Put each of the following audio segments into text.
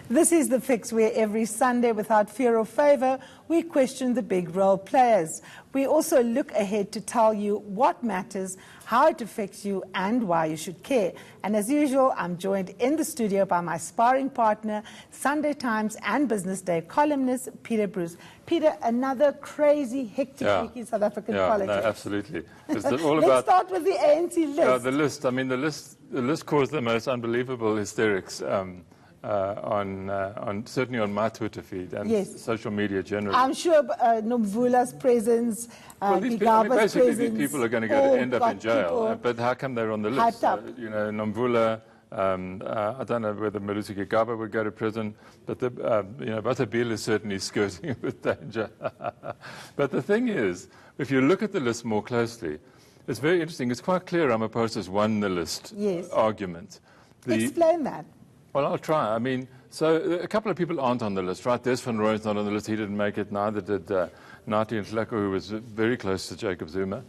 This is The Fix, where every Sunday, without fear or favour, we question the big role players. We also look ahead to tell you what matters, how it affects you, and why you should care. And as usual, I'm joined in the studio by my sparring partner, Sunday Times and Business Day columnist, Peter Bruce. Peter, another crazy, hectic week in South African politics. No, absolutely. It's all Let's start with the ANC list. Yeah, the list. I mean, the list caused the most unbelievable hysterics. Certainly on my Twitter feed and social media generally. I'm sure Nomvula's presence, basically these people are going to end up in jail. But how come they're on the list? Nomvula, I don't know whether Malusi Gigaba would go to prison, but Batabil is certainly skirting with danger. But the thing is, if you look at the list more closely, it's very interesting. It's quite clear Ramaphosa's won the list argument. Explain that. Well, I'll try. I mean, so a couple of people aren't on the list, right? Des van Rooyen's not on the list. He didn't make it. Neither did Nathi Nhleko, who was very close to Jacob Zuma.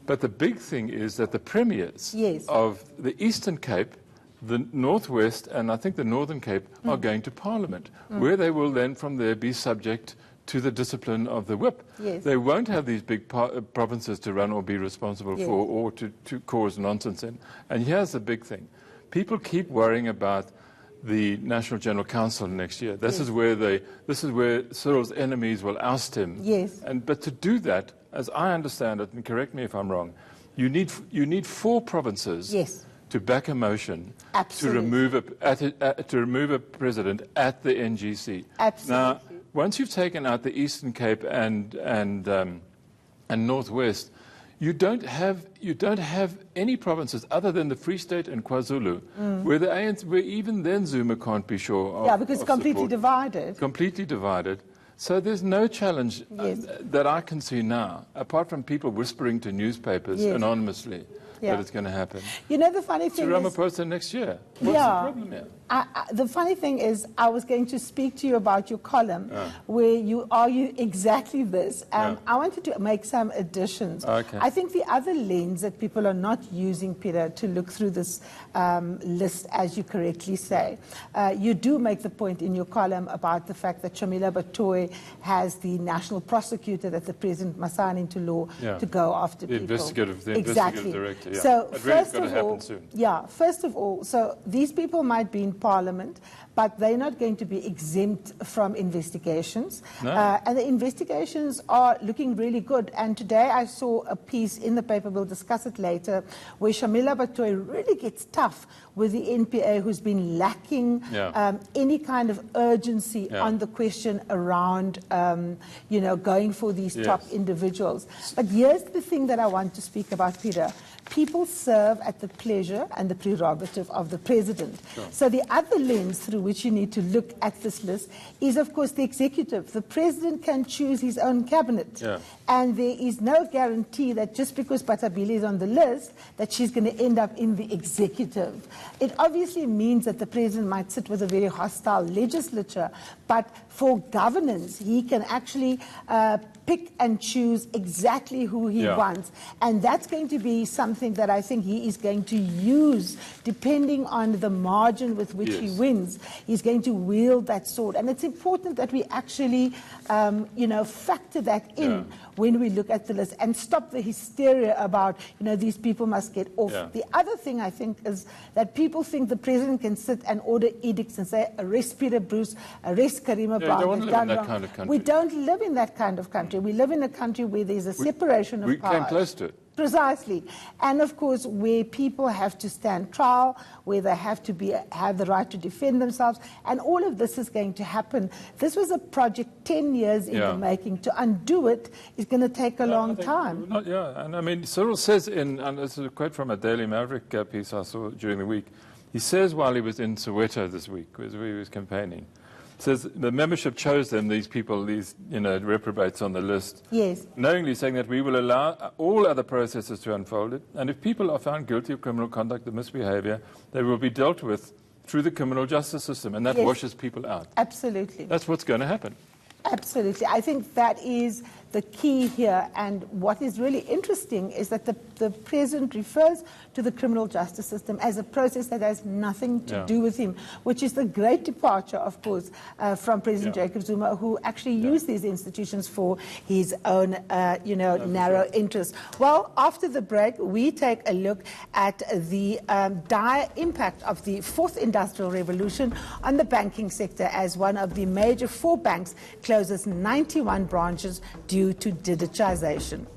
But the big thing is that the premiers of the Eastern Cape, the Northwest, and I think the Northern Cape are going to Parliament, where they will then from there be subject to the discipline of the whip. They won't have these big provinces to run or be responsible for or to cause nonsense in. And here's the big thing. People keep worrying about the National General Council next year. This is where Cyril's enemies will oust him. But to do that, as I understand it, and correct me if I'm wrong, you need 4 provinces to back a motion to remove a president at the NGC. Now, once you've taken out the Eastern Cape and Northwest, you don't have any provinces other than the Free State and KwaZulu, where the ANC, where even then Zuma can't be sure of. Because it's completely divided. Completely divided. So there's no challenge that I can see now, apart from people whispering to newspapers anonymously that it's going to happen. You know, the funny thing is... To Ramaphosa next year. What's the problem here? The funny thing is, I was going to speak to you about your column, where you argue exactly this. I wanted to make some additions. I think the other lens that people are not using, Peter, to look through this list, as you correctly say, you do make the point in your column about the fact that Shamila Batoy has the national prosecutor that the president must sign into law to go after people. The investigative director. So first of all, so these people might be in Parliament, but they're not going to be exempt from investigations. And the investigations are looking really good. And today I saw a piece in the paper, we'll discuss it later, where Shamila Batoy really gets tough with the NPA, who's been lacking any kind of urgency on the question around, going for these top individuals. But here's the thing that I want to speak about, Peter. People serve at the pleasure and the prerogative of the president. So the other lens through which you need to look at this list is, of course, the executive. The president can choose his own cabinet. And there is no guarantee that just because Batabile is on the list, that she's going to end up in the executive. It obviously means that the president might sit with a very hostile legislature, but for governance, he can actually pick and choose exactly who he wants. And that's going to be something that I think he is going to use, depending on the margin with which he wins. He's going to wield that sword. And it's important that we actually, factor that in when we look at the list and stop the hysteria about, these people must get off. The other thing I think is that people think the president can sit and order edicts and say, arrest Peter Bruce, arrest Karima. We don't live in that kind of country. We live in a country where there's a separation of powers. We came close to it. Precisely. And of course, where people have to stand trial, where they have to have the right to defend themselves, and all of this is going to happen. This was a project 10 years in the making. To undo it is going to take a long time. And I mean, Cyril says and this is a quote from a Daily Maverick piece I saw during the week, he says while he was in Soweto this week, where he was campaigning, says the membership chose them, these people, these reprobates on the list, knowingly saying that we will allow all other processes to unfold it, and if people are found guilty of criminal conduct or misbehavior, they will be dealt with through the criminal justice system, and that washes people out. Absolutely. That's what's going to happen. Absolutely. I think that is the key here. And what is really interesting is that the president refers to the criminal justice system as a process that has nothing to do with him, which is the great departure, of course, from President Jacob Zuma, who actually used these institutions for his own, narrow interest. Well, after the break, we take a look at the dire impact of the fourth industrial revolution on the banking sector, as one of the major 4 banks closes 91 branches due to digitization.